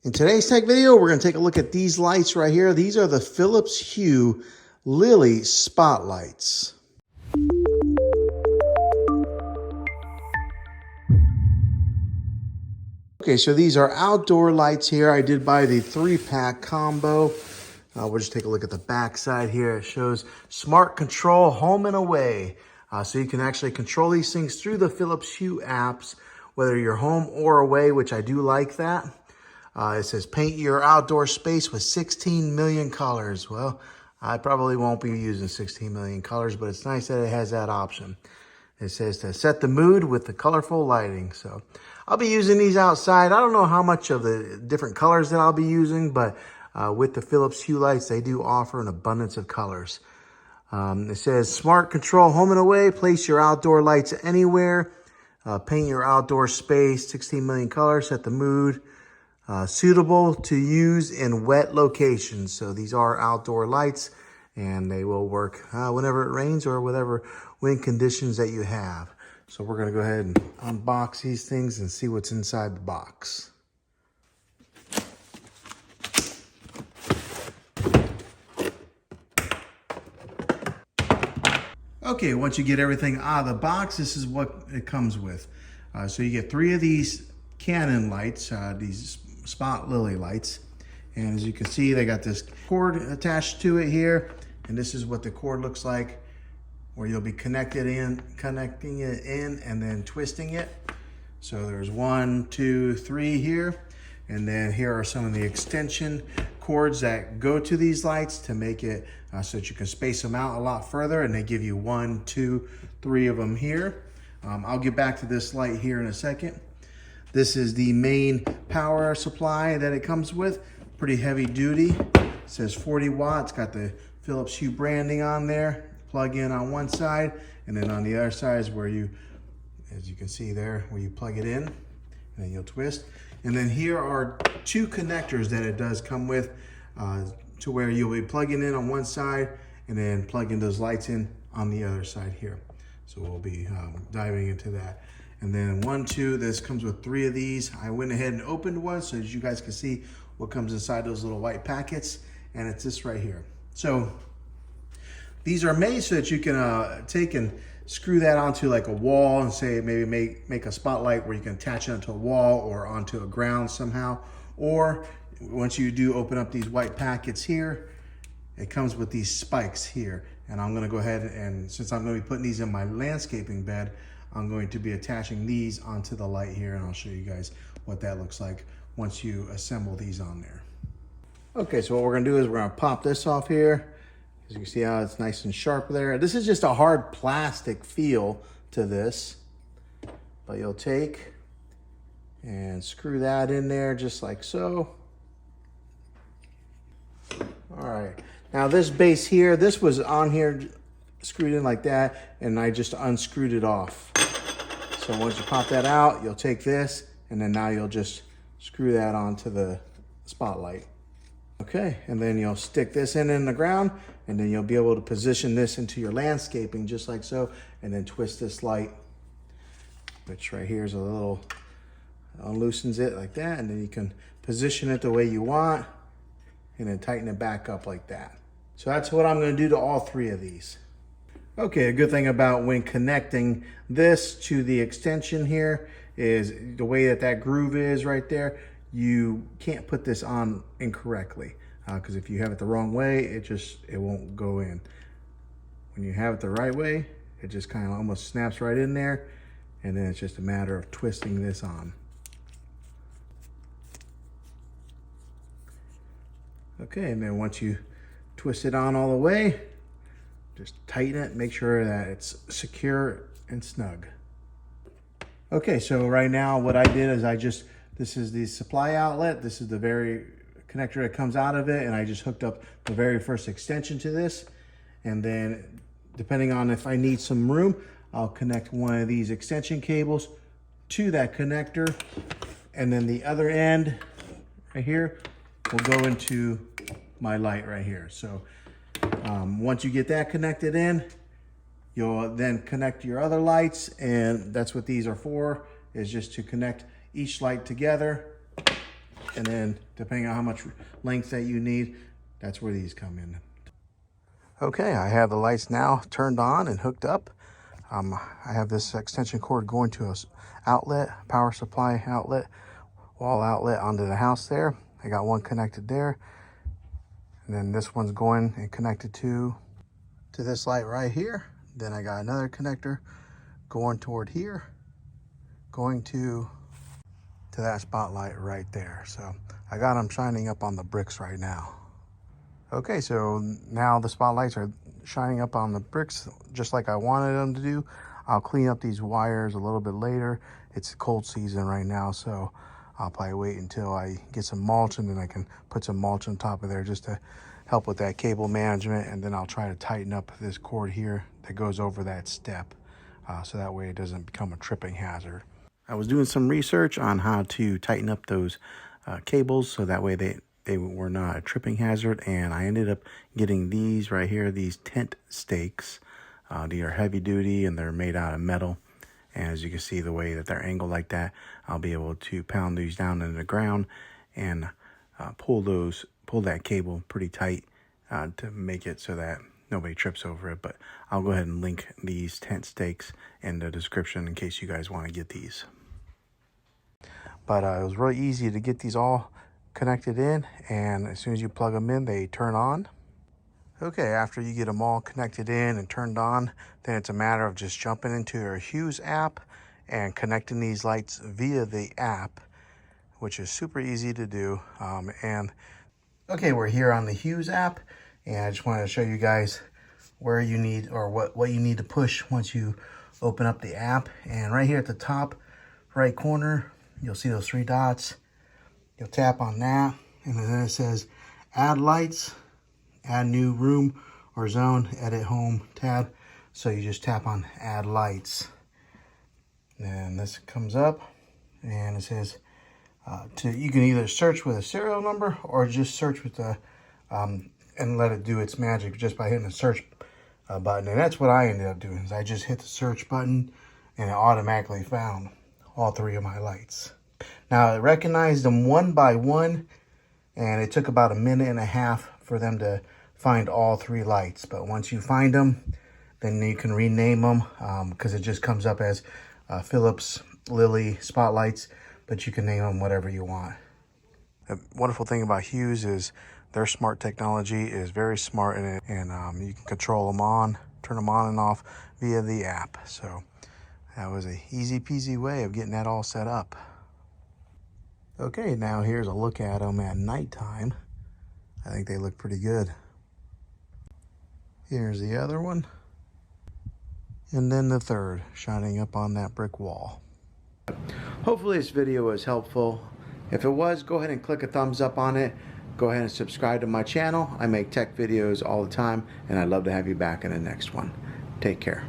In today's tech video, we're going to take a look at these lights right here. These are the Philips Hue Lily Spotlights. Okay, so these are outdoor lights here. I did buy the 3-pack combo. We'll just take a look at the back side here. It shows smart control, home and away. So you can actually control these things through the Philips Hue apps, whether you're home or away, which I do like that. It says paint your outdoor space with 16 million colors. Well, I probably won't be using 16 million colors, but it's nice that it has that option. It says to set the mood with the colorful lighting. So I'll be using these outside. I don't know how much of the different colors that I'll be using, but with the Philips Hue Lights, they do offer an abundance of colors. It says smart control, home and away. Place your outdoor lights anywhere. Paint your outdoor space, 16 million colors, set the mood. Suitable to use in wet locations. So these are outdoor lights and they will work whenever it rains or whatever wind conditions that you have. So we're going to go ahead and unbox these things and see what's inside the box. Okay, once you get everything out of the box, this is what it comes with. So you get 3 of these Canon lights, these Spot Lily lights. And as you can see, they got this cord attached to it here. And this is what the cord looks like, where you'll be connecting it in and then twisting it. So there's 1, 2, 3 here. And then here are some of the extension cords that go to these lights to make it so that you can space them out a lot further. And they give you 1, 2, 3 of them here. I'll get back to this light here in a second. This is the main power supply that it comes with. Pretty heavy duty. It says 40 watts. Got the Philips Hue branding on there. Plug in on one side, and then on the other side is where you, as you can see there, where you plug it in, and then you'll twist. And then here are 2 connectors that it does come with, to where you'll be plugging in on one side and then plugging those lights in on the other side here. So we'll be diving into that. And then 1, 2, this comes with 3 of these. I went ahead and opened one so as you guys can see what comes inside those little white packets. And it's this right here. So these are made so that you can take and screw that onto like a wall and say maybe make a spotlight where you can attach it onto a wall or onto a ground somehow. Or once you do open up these white packets here, it comes with these spikes here. And I'm gonna go ahead and, since I'm gonna be putting these in my landscaping bed, I'm going to be attaching these onto the light here, and I'll show you guys what that looks like once you assemble these on there. Okay, so what we're gonna do is we're gonna pop this off here. As you can see how it's nice and sharp there. This is just a hard plastic feel to this, but you'll take and screw that in there just like so. All right, now this base here, this was on here screwed in like that, and I just unscrewed it off. So once you pop that out, you'll take this, and then now you'll just screw that onto the spotlight. Okay, and then you'll stick this in the ground, and then you'll be able to position this into your landscaping just like so, and then twist this light, which right here is a little, unloosens it like that, and then you can position it the way you want, and then tighten it back up like that. So that's what I'm gonna do to all 3 of these. Okay, a good thing about when connecting this to the extension here is the way that that groove is right there, you can't put this on incorrectly because if you have it the wrong way, it won't go in. When you have it the right way, it just kind of almost snaps right in there, and then it's just a matter of twisting this on. Okay, and then once you twist it on all the way, just tighten it, make sure that it's secure and snug. Okay, so right now what I did is this is the supply outlet. This is the very connector that comes out of it, and I just hooked up the very first extension to this. And then depending on if I need some room, I'll connect one of these extension cables to that connector. And then the other end right here will go into my light right here. So once you get that connected in, you'll then connect your other lights, and that's what these are for, is just to connect each light together And then depending on how much length that you need, that's where these come in. Okay, I have the lights now turned on and hooked up. I have this extension cord going to a outlet, power supply outlet, wall outlet onto the house there. I got one connected there. And then this one's going and connected to this light right here. Then I got another connector going toward here, going to that spotlight right there. So I got them shining up on the bricks right now. Okay, so now the spotlights are shining up on the bricks just like I wanted them to do. I'll clean up these wires a little bit later. It's cold season right now, so I'll probably wait until I get some mulch, and then I can put some mulch on top of there just to help with that cable management. And then I'll try to tighten up this cord here that goes over that step, so that way it doesn't become a tripping hazard. I was doing some research on how to tighten up those cables so that way they were not a tripping hazard, and I ended up getting these right here, these tent stakes. They are heavy duty and they're made out of metal. And as you can see, the way that they're angled like that, I'll be able to pound these down into the ground and pull that cable pretty tight to make it so that nobody trips over it. But I'll go ahead and link these tent stakes in the description in case you guys want to get these. But it was really easy to get these all connected in, and as soon as you plug them in, they turn on. Okay, after you get them all connected in and turned on, then it's a matter of just jumping into your Hue's app and connecting these lights via the app, which is super easy to do. Okay, we're here on the Hue's app, and I just wanted to show you guys where you need, or what you need to push once you open up the app. And right here at the top right corner, you'll see those three dots. You'll tap on that, and then it says add lights, add new room or zone, edit home tab. So you just tap on add lights. And this comes up and it says you can either search with a serial number or just search with the and let it do its magic just by hitting the search button. And that's what I ended up doing, is I just hit the search button and it automatically found all three of my lights. Now, it recognized them one by one, and it took about 1.5 minutes for them to find all three lights. But once you find them, then you can rename them, because it just comes up as Philips Lily Spotlights, but you can name them whatever you want. The wonderful thing about Hue's is their smart technology is very smart in it, and you can control them on, turn them on and off via the app. So that was an easy peasy way of getting that all set up. Okay, now here's a look at them at nighttime. I think they look pretty good. Here's the other one. And then the third, shining up on that brick wall. Hopefully this video was helpful. If it was, go ahead and click a thumbs up on it. Go ahead and subscribe to my channel. I make tech videos all the time, and I'd love to have you back in the next one. Take care.